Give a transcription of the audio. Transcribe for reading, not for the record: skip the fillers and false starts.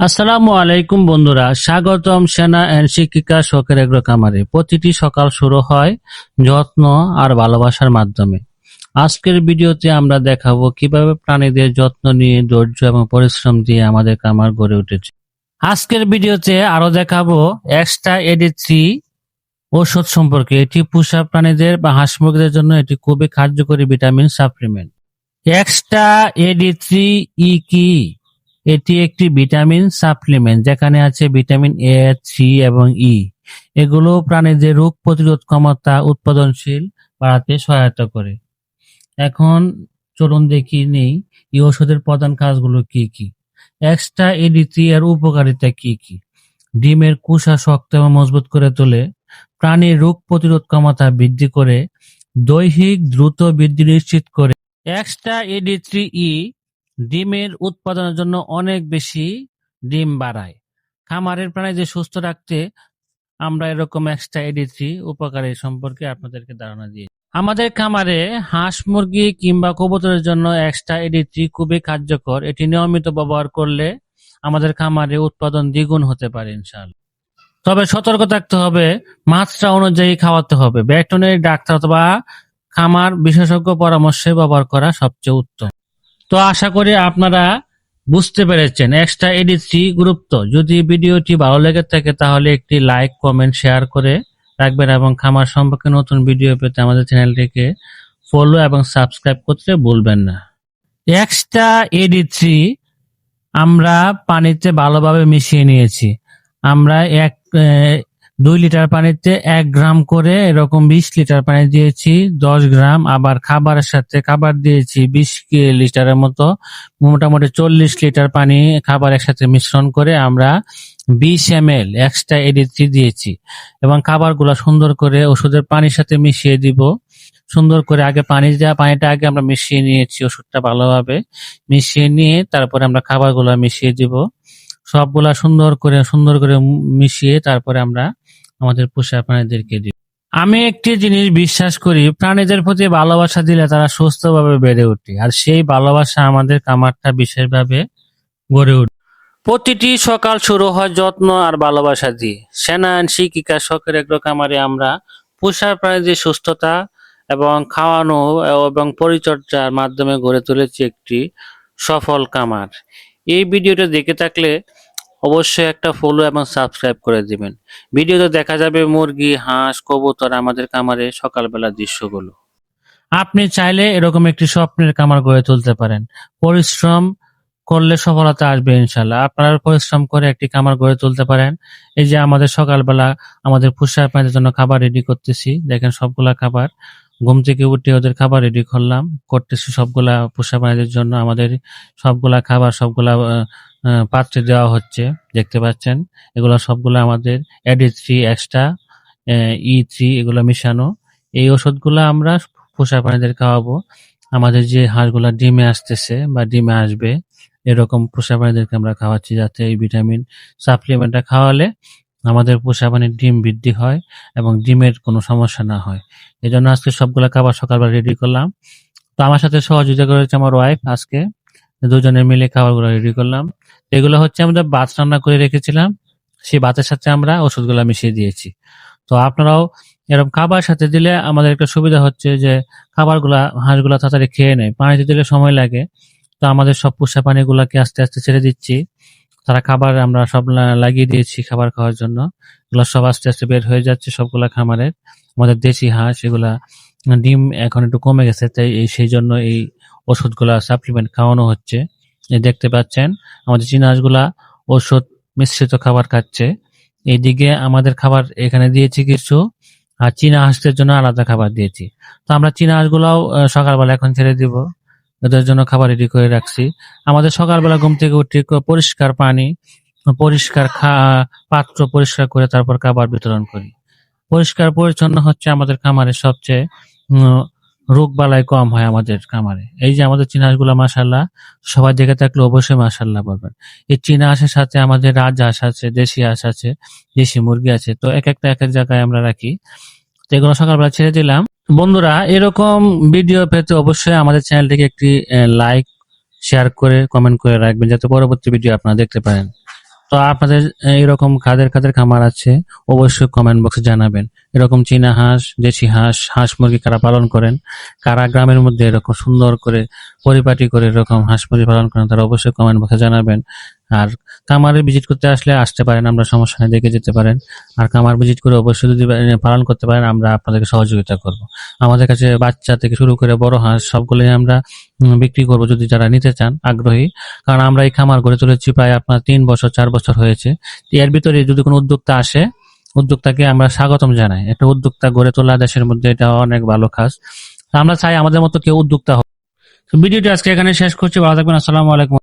আসসালামু আলাইকুম বন্ধুরা, স্বাগতম সেনা এন্ড শিক্ষিকা শখের এগ্রো খামারে। প্রতিটি সকাল শুরু হয় যত্ন আর ভালোবাসার মাধ্যমে। আজকের ভিডিওতে আমরা দেখাবো কিভাবে প্রাণীদের যত্ন নিয়ে ধৈর্য এবং পরিশ্রম দিয়ে আমাদের খামার গড়ে উঠেছে। আজকের ভিডিওতে আরো দেখাবো এক্সট্রা এডি3 ওষুধ সম্পর্কে। এটি পোষা প্রাণীদের বা হাঁস মুরগিদের জন্য এটি খুবই কার্যকরী ভিটামিন সাপ্লিমেন্ট। এক্সট্রা এডি3 কি? এটি একটি ভিটামিন সাপ্লিমেন্ট যেখানে আছে ভিটামিন A, 3 এবং ই। এগুলো প্রাণীদের রোগ প্রতিরোধ ক্ষমতা উৎপাদনশীল বাড়াতে সহায়তা করে। এখন চলুন দেখি নেই এই ওষুধের প্রধান কাজগুলো কি কি। এক্সট্রা এডি3 এর উপকারিতা কি কি? ডিমের কুসা শক্ত এবং মজবুত করে তোলে, প্রাণীর রোগ প্রতিরোধ ক্ষমতা বৃদ্ধি করে, দৈহিক দ্রুত বৃদ্ধি নিশ্চিত করে। এক্সট্রা এডি3 ডিমের উৎপাদনের জন্য অনেক বেশি ডিম বাড়ায়। খামারের প্রাণীদের সুস্থ রাখতে আমরা এরকম এক্সট্রা এডি3 উপকারী সম্পর্কে আপনাদেরকে ধারণা দিই। আমাদের খামারে হাঁস মুরগি কিংবা কবুতরের জন্য এক্সট্রা এডি3 খুবই কার্যকর। এটি নিয়মিত ব্যবহার করলে আমাদের খামারে উৎপাদন দ্বিগুণ হতে পারে ইনশাআল্লাহ। তবে সতর্ক থাকতে হবে, মাত্রা অনুযায়ী খাওয়াতে হবে। ভেটেরিনারি ডাক্তার অথবা খামার বিশেষজ্ঞ পরামর্শে ব্যবহার করা সবচেয়ে উত্তম। তো আশা করি আপনারা বুঝতে পেরেছেন এক্সট্রা এডি3 গুরুত্ব। যদি ভিডিওটি ভালো লেগে থাকে তাহলে একটি লাইক, কমেন্ট, শেয়ার করে রাখবেন এবং খামার সম্পর্কে নতুন ভিডিও পেতে আমাদের চ্যানেলটিকে ফলো এবং সাবস্ক্রাইব করতে ভুলবেন না। এক্সট্রা এডি3 আমরা পানিতে ভালোভাবে মিশিয়ে নিয়েছি। আমরা 2 লিটার পানিতে 1 গ্রাম করে এরকম 20 লিটার পানি দিয়েছি, 10 গ্রাম। আবার খাবারের সাথে খাবার দিয়েছি 20 লিটারের মতো, মোটামুটি 40 লিটার পানি খাবার একসাথে মিশ্রণ করে আমরা 20 ml এক্সট্রা এডি3 দিয়েছি এবং খাবারগুলো সুন্দর করে ওষুধের পানির সাথে মিশিয়ে দিব। সুন্দর করে আগে পানিটা আগে আমরা মিশিয়ে নিয়েছি, ওষুধটা ভালোভাবে মিশিয়ে নিয়ে তারপরে আমরা খাবারগুলো মিশিয়ে দিব। সবগুলা সুন্দর করে মিশিয়ে তারপরে আমরা আমাদের পোষা প্রাণীদেরকে দিই। আমি একটি জিনিস বিশ্বাস করি, প্রাণীদের প্রতি ভালোবাসা দিলে তারা সুস্থভাবে বেড়ে ওঠে, আর সেই ভালোবাসা আমাদের খামারটা বিশেষভাবে গড়ে ওঠে। প্রতিটি সকাল শুরু হয় যত্ন আর ভালোবাসা দিয়ে। সেনা এন্ড শিক্ষিকা শখের এগ্রো খামারে আমরা পোষা প্রাণীদের সুস্থতা এবং খাওয়ানো এবং পরিচর্যার মাধ্যমে গড়ে তুলেছি একটি সফল খামার। এই ভিডিওটা দেখে থাকলে অবশ্যই একটা ফলো এবং সাবস্ক্রাইব করে দিবেন। ভিডিওতে দেখা যাবে মুরগি, হাঁস, কবুতর আমাদের খামারে সকালবেলার দৃশ্যগুলো। আপনি চাইলে এরকম একটি স্বপ্নের খামার গড়ে তুলতে পারেন। পরিশ্রম করলে সফলতা আসবে ইনশাল্লাহ। আপনারা পরিশ্রম করে একটি খামার গড়ে তুলতে পারেন। এই যে আমাদের সকালবেলা আমাদের পোষা প্রাণীদের জন্য খাবার রেডি করতেছি, দেখেন সবগুলা খাবার ঘুম থেকে উঠে ওদের খাবার রেডি করতেছি সবগুলা পোষা প্রাণীদের জন্য। আমাদের সবগুলা খাবার সবগুলা পাত্রে দেওয়া হচ্ছে, দেখতে পাচ্ছেন। এগুলো সবগুলো আমাদের এডি3 এক্সট্রা ই3 এগুলো মিশানো। এই ওষুধগুলো আমরা পোষা প্রাণীদের খাওয়াবো। আমাদের যে হাঁসগুলা ডিমে আসতেছে বা ডিমে আসবে এরকম পোষা প্রাণীদেরকে আমরা খাওয়াচ্ছি, যাতে এই ভিটামিন সাপ্লিমেন্টটা খাওয়ালে আমাদের পোষা প্রাণীর ডিম বৃদ্ধি হয় এবং ডিমের কোনো সমস্যা না হয়। এই জন্য আজকে সবগুলা খাবার সকালবেলা রেডি করলাম। তো আমার সাথে সহযোগিতা করেছে আমার ওয়াইফ। আজকে দুজনে মিলে খাবারগুলো রেডি করলাম। এগুলো হচ্ছে আমরা ভাত রান্না করে রেখেছিলাম, সেই ভাতের সাথে আমরা ওষুধগুলা মিশিয়ে দিয়েছি। তো আপনারাও এরকম খাবার সাথে দিলে আমাদের একটা সুবিধা হচ্ছে যে খাবারগুলা হাঁসগুলা তাড়াতাড়ি খেয়ে নেয়। পানিতে দিলে সময় লাগে, তো আমাদের সব পোষা প্রাণীগুলাকে আস্তে আস্তে ছেড়ে দিচ্ছি। তারা খাবার আমরা সব লাগিয়ে দিয়েছি খাবার খাওয়ার জন্য। এগুলো সব আস্তে আস্তে বের হয়ে যাচ্ছে সবগুলা খামারের। আমাদের দেশি হাঁস এগুলা ডিম এখন একটু কমে গেছে, তাই সেই জন্য এই ওষুধগুলা সাপ্লিমেন্ট খাওয়ানো হচ্ছে। দেখতে পাচ্ছেন আমাদের চীনা হাঁসগুলা ওষুধ মিশ্রিত খাবার খাচ্ছে। এইদিকে আমাদের খাবার এখানে দিয়েছি কিছু, আর চীনা হাঁসদের জন্য আলাদা খাবার দিয়েছি। তো আমরা চীনা হাঁসগুলাও সকালবেলা এখন ছেড়ে দিব, ওদের জন্য খাবার রেডি করে রাখছি। আমাদের সকালবেলা ঘুম থেকে উঠে পরিষ্কার পানি, পরিষ্কার পাত্র পরিষ্কার করে তারপর খাবার বিতরণ করি। পরিষ্কার পরিচ্ছন্ন হচ্ছে আমাদের খামারে সবচেয়ে রোগ বালাই কম হয় আমাদের খামারে। এই যে আমাদের চীনা হাঁসগুলা মাশাআল্লাহ, সবাই দেখে থাকলে অবশ্যই মাশাআল্লাহ বলবেন। এই চীনা হাঁসের সাথে আমাদের রাজহাঁস আছে, দেশি হাঁস আছে, দেশি মুরগি আছে। তো এক এক জায়গায় আমরা রাখি। তো এগুলো সকালবেলা ছেড়ে দিলাম। বন্ধুরা, এরকম ভিডিও পেতে অবশ্যই আমাদের চ্যানেলটিকে একটি লাইক, শেয়ার করে কমেন্ট করে রাখবেন, যাতে পরবর্তী ভিডিও আপনারা দেখতে পারেন। তো আপনাদের এরকম কাদের কাদের খামার আছে অবশ্যই কমেন্ট বক্সে জানাবেন। এরকম চীনা হাঁস, দেশি হাঁস, হাঁস মুরগি কারা পালন করেন, কারা গ্রামের মধ্যে এরকম সুন্দর করে পরিপাটি করে এরকম হাঁস মুরগি পালন করেন, তারা অবশ্যই কমেন্ট বক্সে জানাবেন। আর খামারে ভিজিট করতে আসলে আসতে পারেন, আমরা সমস্যা নেই, দেখে যেতে পারেন। আর খামার ভিজিট করে অবশ্যই যদি পালন করতে পারেন, আমরা আপনাদেরকে সহযোগিতা করব। আমাদের কাছে বাচ্চা থেকে শুরু করে বড় হাঁস সবগুলোই আমরা বিক্রি করব যদি যারা নিতে চান আগ্রহী। কারণ আমরা এই খামার গড়ে তুলেছি প্রায় আপনার 3 বছর 4 বছর হয়েছে। এর ভিতরে যদি কোনো উদ্যোক্তা আসে, উদ্যোক্তাকে আমরা স্বাগতম জানাই। একটা উদ্যোক্তা গড়ে তোলা দেশের মধ্যে এটা অনেক ভালো কাজ। তো আমরা চাই আমাদের মতো কেউ উদ্যোক্তা হোক। তো ভিডিওটি আজকে এখানে শেষ করছি। ভালো থাকবেন। আসসালামু আলাইকুম।